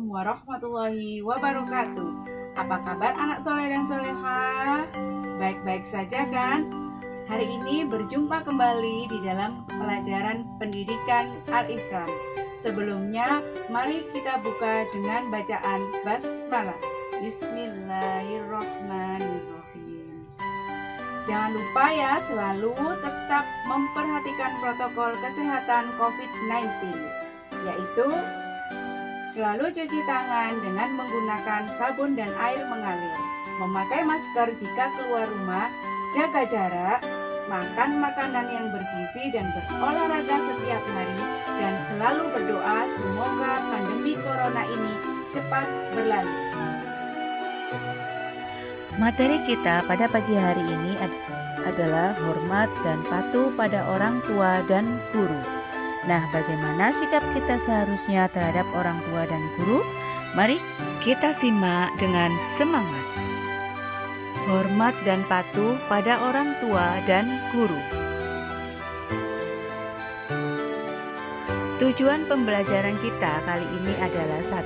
warahmatullahi wabarakatuh. Apa kabar anak soleh dan solehah? Baik-baik saja kan? Hari ini berjumpa kembali di dalam pelajaran pendidikan Al-Islam. Sebelumnya, mari kita buka dengan bacaan basmalah. Bismillahirrahmanirrahim. Jangan lupa ya, selalu tetap memperhatikan protokol kesehatan COVID-19, yaitu selalu cuci tangan dengan menggunakan sabun dan air mengalir, memakai masker jika keluar rumah, jaga jarak, makan makanan yang bergizi dan berolahraga setiap hari, dan selalu berdoa semoga pandemi corona ini cepat berlalu. Materi kita pada pagi hari ini adalah hormat dan patuh pada orang tua dan guru. Nah, bagaimana sikap kita seharusnya terhadap orang tua dan guru? Mari kita simak dengan semangat. Hormat dan patuh pada orang tua dan guru. Tujuan pembelajaran kita kali ini adalah 1.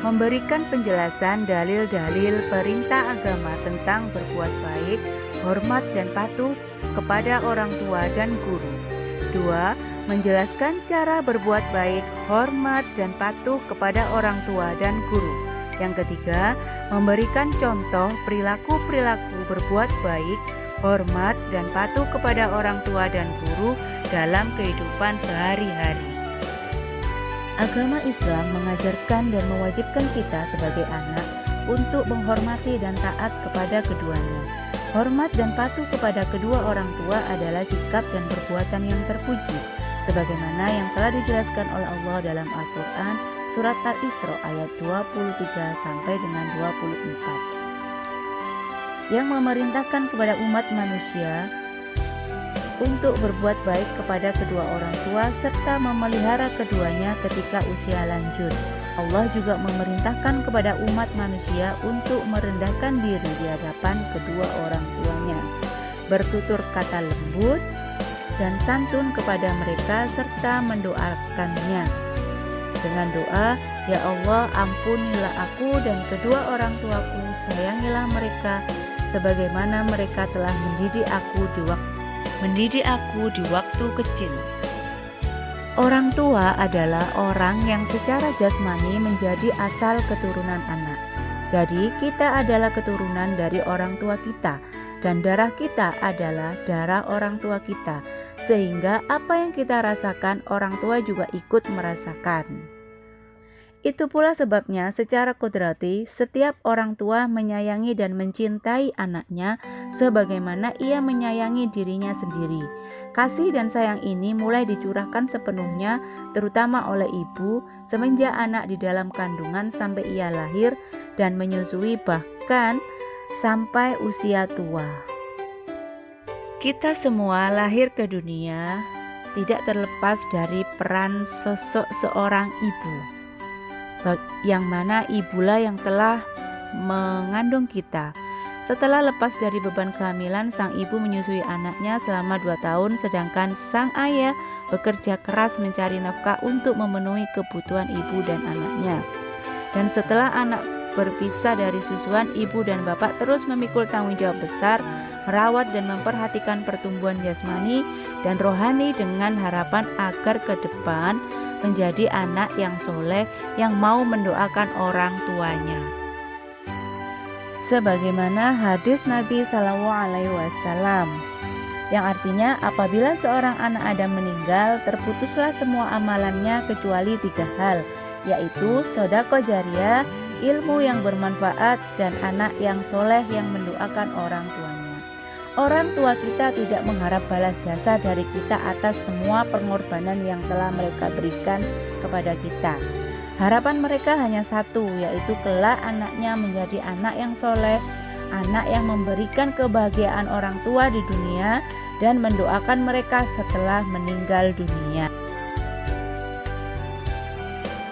Memberikan penjelasan dalil-dalil perintah agama tentang berbuat baik, hormat dan patuh kepada orang tua dan guru. 2. Menjelaskan cara berbuat baik, hormat dan patuh kepada orang tua dan guru. Yang ketiga, memberikan contoh perilaku-perilaku berbuat baik, hormat dan patuh kepada orang tua dan guru dalam kehidupan sehari-hari. Agama Islam mengajarkan dan mewajibkan kita sebagai anak untuk menghormati dan taat kepada keduanya. Hormat dan patuh kepada kedua orang tua adalah sikap dan perbuatan yang terpuji, sebagaimana yang telah dijelaskan oleh Allah dalam Al-Quran Surat Al-Isra ayat 23 sampai dengan 24, yang memerintahkan kepada umat manusia untuk berbuat baik kepada kedua orang tua serta memelihara keduanya ketika usia lanjut. Allah juga memerintahkan kepada umat manusia untuk merendahkan diri di hadapan kedua orang tuanya, bertutur kata lembut dan santun kepada mereka serta mendoakannya dengan doa, "Ya Allah, ampunilah aku dan kedua orang tuaku, sayangilah mereka sebagaimana mereka telah mendidik aku di waktu kecil." Orang tua adalah orang yang secara jasmani menjadi asal keturunan anak. Jadi kita adalah keturunan dari orang tua kita, dan darah kita adalah darah orang tua kita, sehingga apa yang kita rasakan orang tua juga ikut merasakan. Itu pula sebabnya secara kodrati setiap orang tua menyayangi dan mencintai anaknya sebagaimana ia menyayangi dirinya sendiri. Kasih dan sayang ini mulai dicurahkan sepenuhnya terutama oleh ibu semenjak anak di dalam kandungan sampai ia lahir dan menyusui, bahkan sampai usia tua. Kita semua lahir ke dunia tidak terlepas dari peran sosok seorang ibu, yang mana ibulah yang telah mengandung kita. Setelah lepas dari beban kehamilan, sang ibu menyusui anaknya selama 2 tahun, sedangkan sang ayah bekerja keras mencari nafkah untuk memenuhi kebutuhan ibu dan anaknya. Dan setelah anak berpisah dari susuan, ibu dan bapak terus memikul tanggung jawab besar merawat dan memperhatikan pertumbuhan jasmani dan rohani dengan harapan agar ke depan menjadi anak yang soleh yang mau mendoakan orang tuanya. Sebagaimana hadis Nabi SAW, yang artinya apabila seorang anak Adam meninggal, terputuslah semua amalannya kecuali 3 hal, yaitu sedekah jariyah, ilmu yang bermanfaat, dan anak yang soleh yang mendoakan orang tuanya. Orang tua kita tidak mengharap balas jasa dari kita atas semua pengorbanan yang telah mereka berikan kepada kita. Harapan mereka hanya satu, yaitu kelak anaknya menjadi anak yang soleh, anak yang memberikan kebahagiaan orang tua di dunia dan mendoakan mereka setelah meninggal dunia.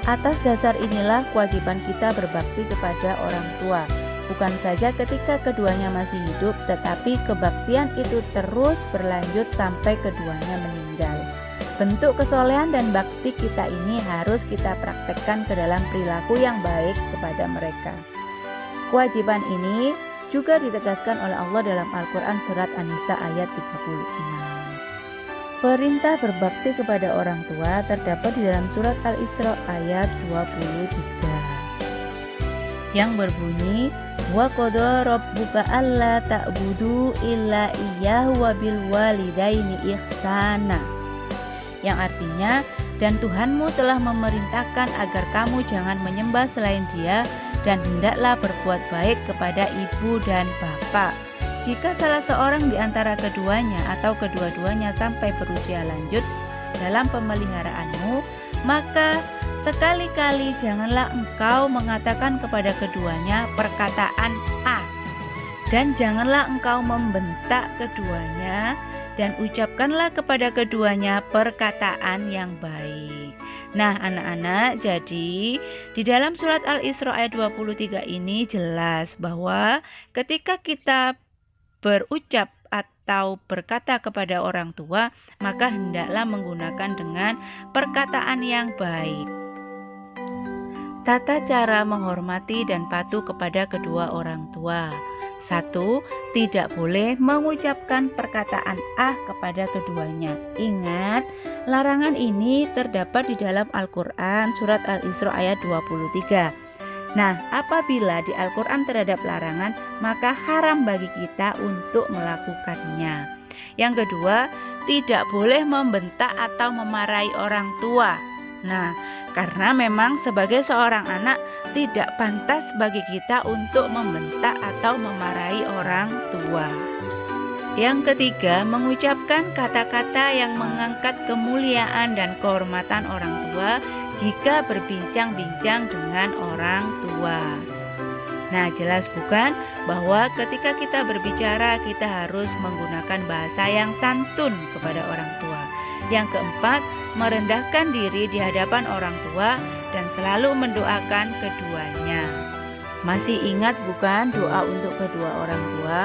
Atas dasar inilah kewajiban kita berbakti kepada orang tua, bukan saja ketika keduanya masih hidup, tetapi kebaktian itu terus berlanjut sampai keduanya meninggal. Bentuk kesolehan dan bakti kita ini harus kita praktekkan ke dalam perilaku yang baik kepada mereka. Kewajiban ini juga ditegaskan oleh Allah dalam Al-Quran surat An-Nisa ayat 36. Perintah berbakti kepada orang tua terdapat di dalam surat Al-Isra ayat 23 yang berbunyi, wa qada rabbuka alla ta'budu illa iyyahu wa bil walidaini ihsana, yang artinya, dan Tuhanmu telah memerintahkan agar kamu jangan menyembah selain Dia dan hendaklah berbuat baik kepada ibu dan bapak. Jika salah seorang di antara keduanya atau kedua-duanya sampai berusia lanjut dalam pemeliharaanmu, maka sekali-kali janganlah engkau mengatakan kepada keduanya perkataan A, dan janganlah engkau membentak keduanya, dan ucapkanlah kepada keduanya perkataan yang baik. Nah anak-anak, jadi di dalam surat Al-Isra ayat 23 ini jelas bahwa ketika kita berucap atau berkata kepada orang tua, maka hendaklah menggunakan dengan perkataan yang baik. Tata cara menghormati dan patuh kepada kedua orang tua. 1. Tidak boleh mengucapkan perkataan ah kepada keduanya. Ingat, larangan ini terdapat di dalam Al-Quran surat Al-Isra ayat 23. Nah, apabila di Al-Quran terhadap larangan, maka haram bagi kita untuk melakukannya. Yang kedua, tidak boleh membentak atau memarahi orang tua. Nah, karena memang sebagai seorang anak tidak pantas bagi kita untuk membentak atau memarahi orang tua. Yang ketiga, mengucapkan kata-kata yang mengangkat kemuliaan dan kehormatan orang tua jika berbincang-bincang dengan orang tua. Nah, jelas bukan bahwa ketika kita berbicara kita harus menggunakan bahasa yang santun kepada orang tua. Yang keempat, merendahkan diri di hadapan orang tua dan selalu mendoakan keduanya. Masih ingat bukan doa untuk kedua orang tua?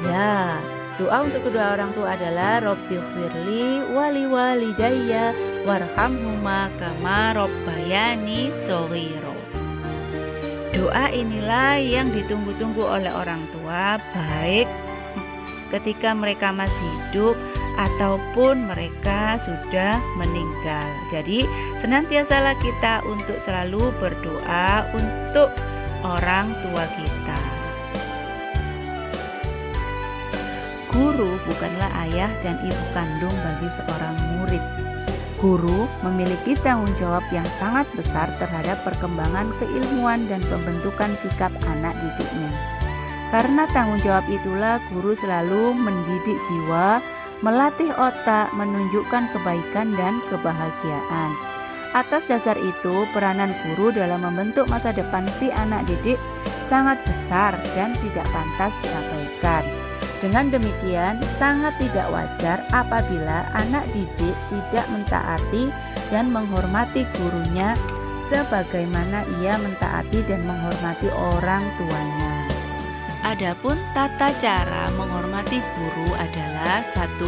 Ya, doa untuk kedua orang tua adalah Rabbighfirli wali walidayya warhamhuma kama rabbayani shaghira. Doa inilah yang ditunggu-tunggu oleh orang tua, baik ketika mereka masih hidup ataupun mereka sudah meninggal. Jadi senantiasalah kita untuk selalu berdoa untuk orang tua kita. Guru bukanlah ayah dan ibu kandung bagi seorang murid. Guru memiliki tanggung jawab yang sangat besar terhadap perkembangan keilmuan dan pembentukan sikap anak didiknya. Karena tanggung jawab itulah guru selalu mendidik jiwa, melatih otak, menunjukkan kebaikan dan kebahagiaan. Atas dasar itu, peranan guru dalam membentuk masa depan si anak didik sangat besar dan tidak pantas diabaikan. Dengan demikian, sangat tidak wajar apabila anak didik tidak mentaati dan menghormati gurunya sebagaimana ia mentaati dan menghormati orang tuanya. Adapun tata cara menghormati guru adalah 1.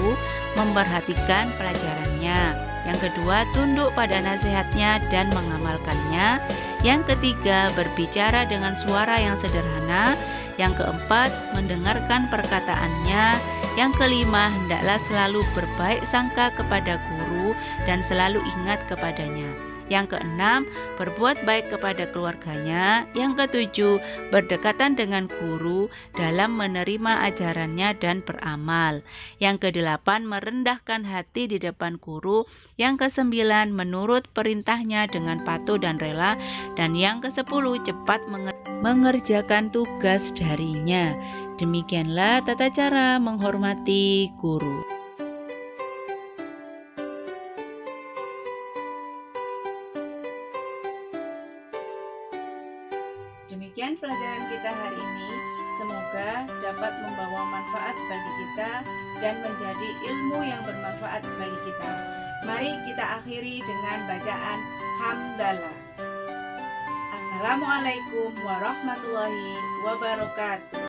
Memperhatikan pelajarannya. Yang kedua, tunduk pada nasihatnya dan mengamalkannya. Yang ketiga, berbicara dengan suara yang sederhana. Yang keempat, mendengarkan perkataannya. Yang kelima, hendaklah selalu berbaik sangka kepada guru dan selalu ingat kepadanya. Yang keenam, berbuat baik kepada keluarganya. Yang ketujuh, berdekatan dengan guru dalam menerima ajarannya dan beramal. Yang kedelapan, merendahkan hati di depan guru. Yang kesembilan, menurut perintahnya dengan patuh dan rela. Dan yang kesepuluh, cepat mengerjakan tugas darinya. Demikianlah tata cara menghormati guru. Demikian pelajaran kita hari ini. Semoga dapat membawa manfaat bagi kita dan menjadi ilmu yang bermanfaat bagi kita. Mari kita akhiri dengan bacaan hamdalah. Assalamualaikum warahmatullahi wabarakatuh.